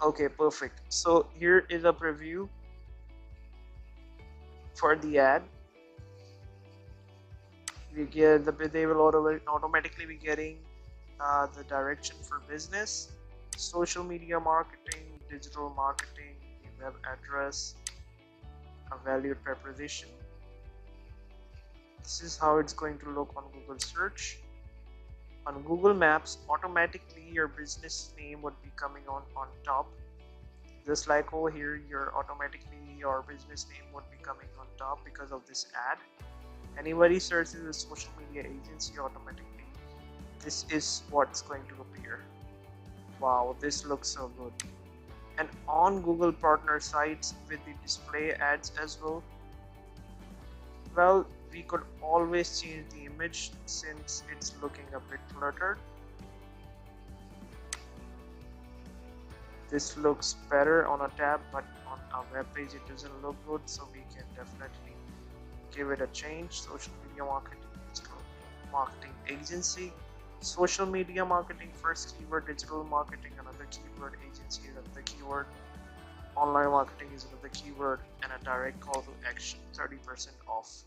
Okay, perfect. So here is a preview for the ad. We get they will automatically be getting the direction for business, social media marketing, digital marketing, the web address, a valued preposition. This is how it's going to look on Google search. On Google Maps, automatically your business name would be coming on top. Just like over here, your business name would be coming on top because of this ad. Anybody searches a social media agency, automatically this is what's going to appear. Wow, this looks so good. And on Google partner sites with the display ads as well, well, we could always change the image since it's looking a bit cluttered. This looks better on a tab, but on a web page it doesn't look good, so we can definitely give it a change. Social media marketing agency, social media marketing first keyword, digital marketing another keyword, agency is another keyword, online marketing is another keyword, and a direct call to action 30% off.